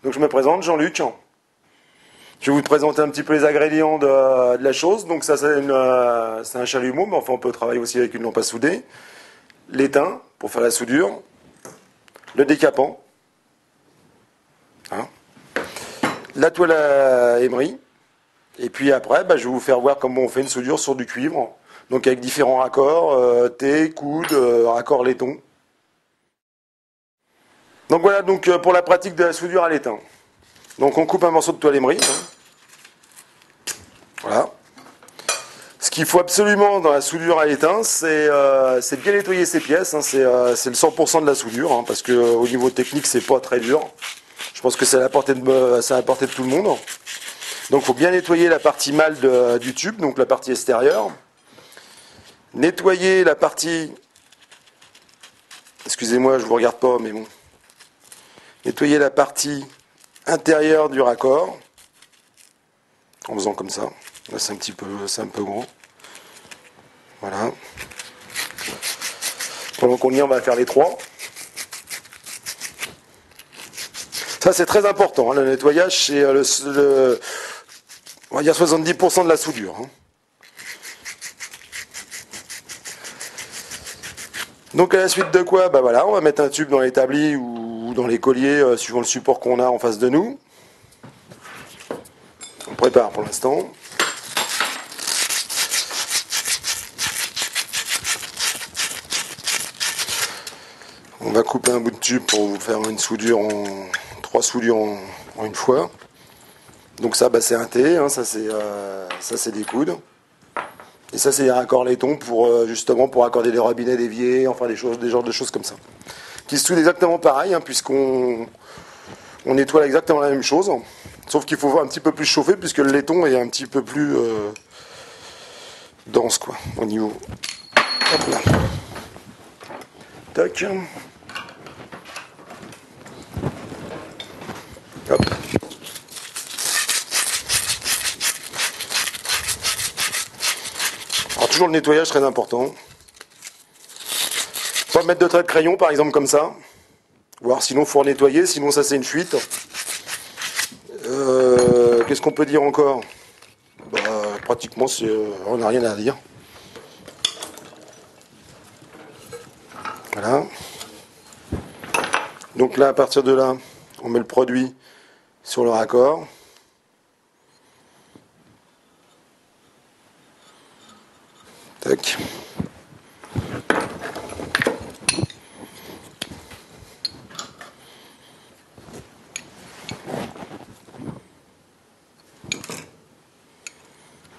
Donc je me présente, Jean-Luc. Je vais vous présenter un petit peu les ingrédients de la chose. Donc ça c'est un chalumeau, mais enfin on peut travailler aussi avec une lampe à souder. L'étain pour faire la soudure. Le décapant. Hein. La toile à émery. Et puis après, je vais vous faire voir comment on fait une soudure sur du cuivre. Donc avec différents raccords, T, coude, raccord laiton. Donc voilà donc pour la pratique de la soudure à l'étain. Donc on coupe un morceau de toile émery. Voilà. Ce qu'il faut absolument dans la soudure à l'étain, c'est bien nettoyer ces pièces. C'est le 100% de la soudure, parce qu'au niveau technique, c'est pas très dur. Je pense que c'est à la portée de tout le monde. Donc il faut bien nettoyer la partie mâle du tube, donc la partie extérieure. Nettoyer la partie... Excusez-moi, je ne vous regarde pas, mais bon. Nettoyer la partie intérieure du raccord. En faisant comme ça. Là, c'est un peu gros. Voilà. Pendant qu'on y est, on va faire les trois. Ça, c'est très important. Le nettoyage, c'est on va dire 70% de la soudure. Donc à la suite de quoi, voilà, on va mettre un tube dans l'établi ou dans les colliers, suivant le support qu'on a en face de nous. On prépare pour l'instant. On va couper un bout de tube pour vous faire une soudure trois soudures en une fois. Donc ça, c'est un T, ça c'est des coudes. Et ça c'est des raccords laiton justement pour accorder les robinets, d'évier, enfin des genres de choses comme ça. Qui se soudent exactement pareil, puisqu'on nettoie exactement la même chose. Sauf qu'il faut un petit peu plus chauffer puisque le laiton est un petit peu plus dense quoi, au niveau. Hop là. Tac. Hop. Alors toujours le nettoyage très important. Pas mettre de trait de crayon par exemple comme ça. Voire sinon il faut nettoyer, sinon ça c'est une fuite. Qu'est-ce qu'on peut dire encore? Pratiquement on n'a rien à dire. Voilà. Donc là à partir de là, on met le produit sur le raccord. Tac.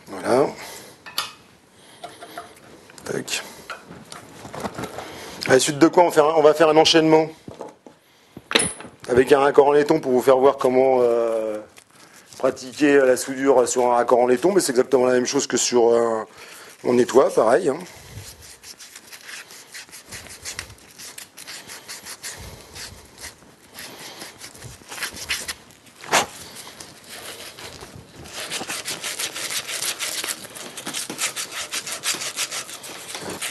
Voilà. Tac. À la suite de quoi on va faire un enchaînement avec un raccord en laiton pour vous faire voir comment pratiquer la soudure sur un raccord en laiton, mais c'est exactement la même chose que sur on nettoie, pareil.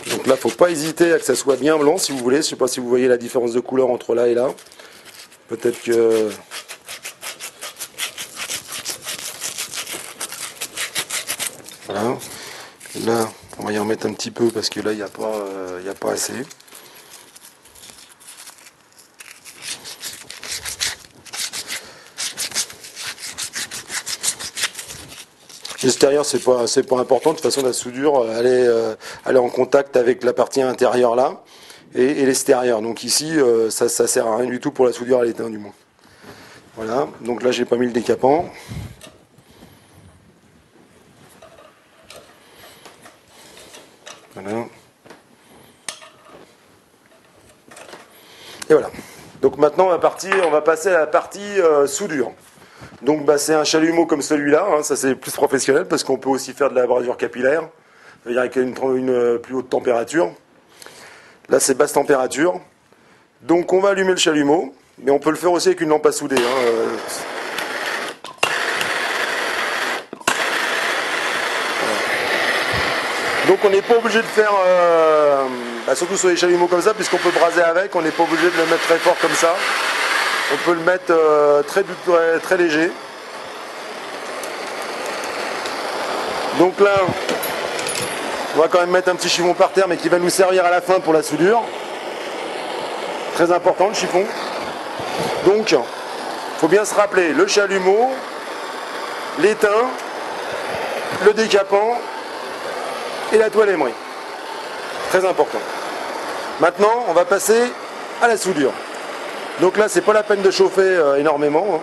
Donc là, faut pas hésiter à que ça soit bien blanc si vous voulez. Je sais pas si vous voyez la différence de couleur entre là et là. Peut-être que... Voilà. Là, on va y en mettre un petit peu parce que là, il n'y a pas assez. L'extérieur, c'est pas important. De toute façon, la soudure, elle est en contact avec la partie intérieure là et l'extérieur. Donc ici, ça sert à rien du tout pour la soudure à l'étain, du moins. Voilà. Donc là, j'ai pas mis le décapant. Voilà. Et voilà. Donc maintenant, on va passer à la partie soudure. Donc c'est un chalumeau comme celui-là, ça c'est plus professionnel parce qu'on peut aussi faire de la brasure capillaire, c'est-à-dire avec une plus haute température. Là c'est basse température. Donc on va allumer le chalumeau, mais on peut le faire aussi avec une lampe à souder. Donc on n'est pas obligé de faire, surtout sur les chalumeaux comme ça, puisqu'on peut braser avec, on n'est pas obligé de le mettre très fort comme ça. On peut le mettre très léger. Donc là, on va quand même mettre un petit chiffon par terre, mais qui va nous servir à la fin pour la soudure. Très important le chiffon. Donc, il faut bien se rappeler le chalumeau, l'étain, le décapant et la toile émerie. Très important. Maintenant, on va passer à la soudure. Donc là, c'est pas la peine de chauffer énormément. Hein.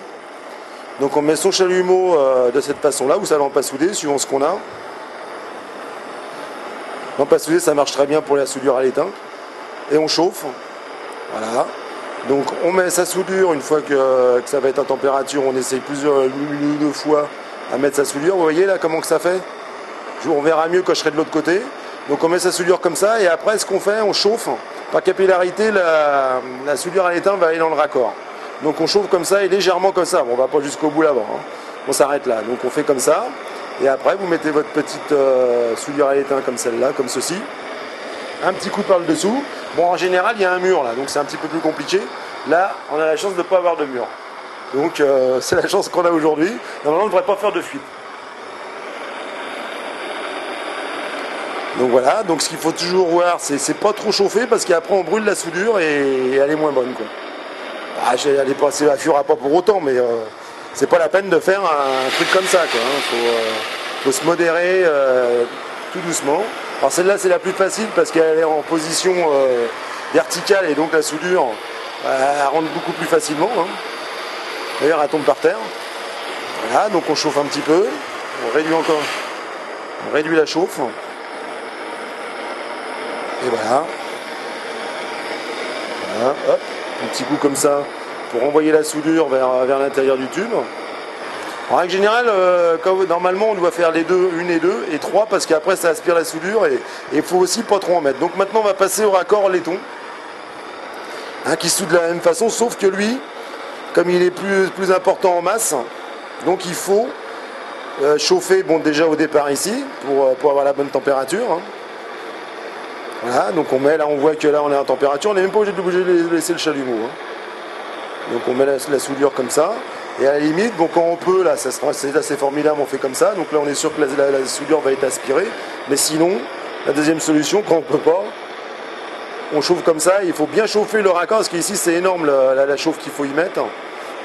Donc on met son chalumeau de cette façon-là, ou sa lampe à souder, suivant ce qu'on a. Lampe à souder, ça marche très bien pour la soudure à l'étain. Et on chauffe. Voilà. Donc on met sa soudure, une fois que ça va être à température, on essaye une ou deux fois à mettre sa soudure. Vous voyez là comment que ça fait? On verra mieux quand je serai de l'autre côté. Donc on met sa soudure comme ça, et après ce qu'on fait, on chauffe. Par capillarité, la soudure à l'étain va aller dans le raccord. Donc on chauffe comme ça et légèrement comme ça. Bon, on va pas jusqu'au bout là-bas. Hein. On s'arrête là. Donc on fait comme ça. Et après vous mettez votre petite soudure à l'étain comme celle-là, comme ceci. Un petit coup par le dessous. Bon, en général, il y a un mur là, donc c'est un petit peu plus compliqué. Là, on a la chance de ne pas avoir de mur. Donc c'est la chance qu'on a aujourd'hui. Normalement, on ne devrait pas faire de fuite. Donc voilà, donc ce qu'il faut toujours voir, c'est pas trop chauffer parce qu'après on brûle la soudure et elle est moins bonne, quoi. Ah, elle est pas, ça fuira pas pour autant, mais c'est pas la peine de faire un truc comme ça, quoi. Faut se modérer tout doucement. Alors celle-là c'est la plus facile parce qu'elle est en position verticale et donc la soudure elle rentre beaucoup plus facilement. Hein. D'ailleurs elle tombe par terre. Voilà, donc on chauffe un petit peu, on réduit encore, on réduit la chauffe. Et voilà. Voilà, hop, un petit coup comme ça pour envoyer la soudure vers l'intérieur du tube. En règle générale, normalement on doit faire les deux, une et deux, et trois, parce qu'après ça aspire la soudure et il faut aussi pas trop en mettre. Donc maintenant on va passer au raccord laiton, hein, qui soude de la même façon, sauf que lui, comme il est plus important en masse, donc il faut chauffer, bon déjà au départ ici, pour avoir la bonne température. Hein. Voilà, donc on met, là on voit que là on est en température, on n'est même pas obligé de laisser le chalumeau. Hein. Donc on met la soudure comme ça, et à la limite, bon, quand on peut, là c'est assez formidable, on fait comme ça, donc là on est sûr que la soudure va être aspirée, mais sinon, la deuxième solution, quand on peut pas, on chauffe comme ça, il faut bien chauffer le raccord, parce qu'ici c'est énorme la chauffe qu'il faut y mettre,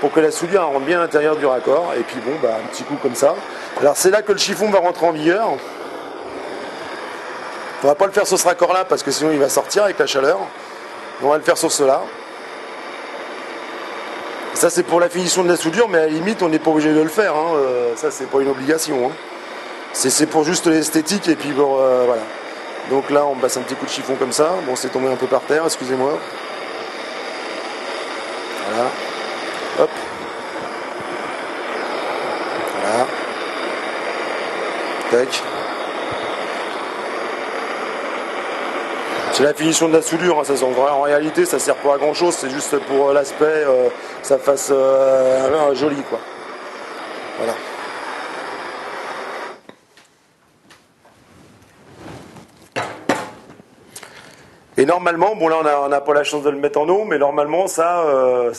pour que la soudure rentre bien à l'intérieur du raccord, et puis bon, bah, un petit coup comme ça. Alors c'est là que le chiffon va rentrer en vigueur. On va pas le faire sur ce raccord-là parce que sinon il va sortir avec la chaleur. On va le faire sur cela. Ça c'est pour la finition de la soudure, mais à la limite on n'est pas obligé de le faire. Hein. Ça c'est pas une obligation. Hein. C'est pour juste l'esthétique et puis bon, voilà. Donc là on passe un petit coup de chiffon comme ça. Bon, c'est tombé un peu par terre, excusez-moi. Voilà. Hop. Voilà. Tac. C'est la finition de la soudure, hein, ça, en réalité ça sert pas à grand chose, c'est juste pour l'aspect, que ça fasse joli, quoi. Voilà. Et normalement, bon là on n'a pas la chance de le mettre en eau, mais normalement ça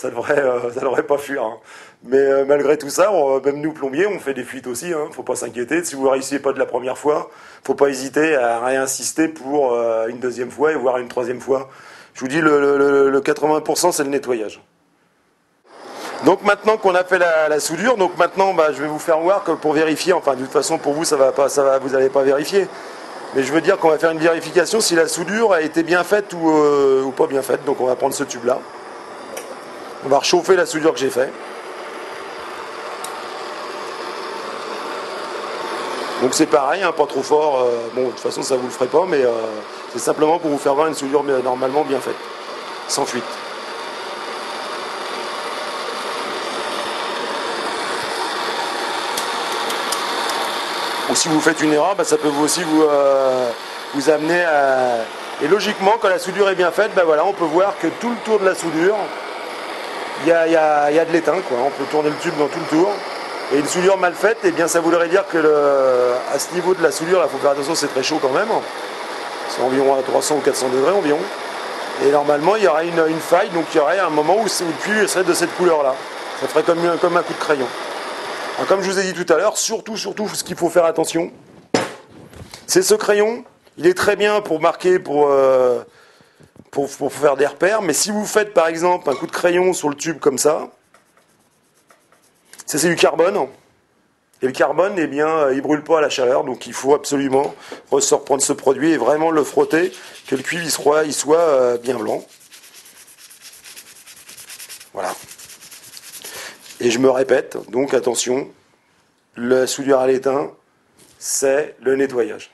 devrait pas fuir. Hein. Mais malgré tout ça, même nous plombiers, on fait des fuites aussi, hein, faut pas s'inquiéter. Si vous ne réussissez pas de la première fois, faut pas hésiter à réinsister pour une deuxième fois et voire une troisième fois. Je vous dis, le 80% c'est le nettoyage. Donc maintenant qu'on a fait la soudure, donc maintenant bah, je vais vous faire voir que pour vérifier, enfin de toute façon pour vous vous n'allez pas vérifier. Mais je veux dire qu'on va faire une vérification si la soudure a été bien faite ou pas bien faite. Donc on va prendre ce tube là. On va réchauffer la soudure que j'ai faite. Donc c'est pareil, hein, pas trop fort. Bon, de toute façon ça vous le ferait pas, mais c'est simplement pour vous faire voir une soudure normalement bien faite, sans fuite. Ou si vous faites une erreur, bah, ça peut aussi vous amener à... Et logiquement, quand la soudure est bien faite, bah, voilà, on peut voir que tout le tour de la soudure, il y a de l'étain, quoi. On peut tourner le tube dans tout le tour. Et une soudure mal faite, eh bien, ça voudrait dire que à ce niveau de la soudure, il faut faire attention, c'est très chaud quand même. C'est environ à 300 ou 400 degrés environ. Et normalement, il y aurait une faille, donc il y aurait un moment où le cuivre serait de cette couleur-là. Ça ferait comme un coup de crayon. Alors, comme je vous ai dit tout à l'heure, surtout, ce qu'il faut faire attention, c'est ce crayon. Il est très bien pour marquer, pour faire des repères, mais si vous faites par exemple un coup de crayon sur le tube comme ça, ça c'est du carbone. Et le carbone, eh bien, il brûle pas à la chaleur, donc il faut absolument prendre ce produit et vraiment le frotter, que le cuivre il soit bien blanc. Voilà. Et je me répète, donc attention, la soudure à l'étain, c'est le nettoyage.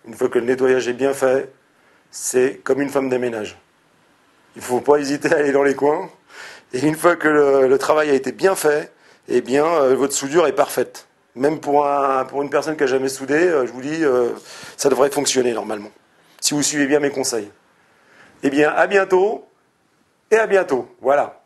Une fois que le nettoyage est bien fait, c'est comme une femme de ménage. Il ne faut pas hésiter à aller dans les coins. Et une fois que le travail a été bien fait, eh bien, votre soudure est parfaite. Même pour une personne qui n'a jamais soudé, je vous dis, ça devrait fonctionner normalement. Si vous suivez bien mes conseils. Eh bien, à bientôt et à bientôt. Voilà.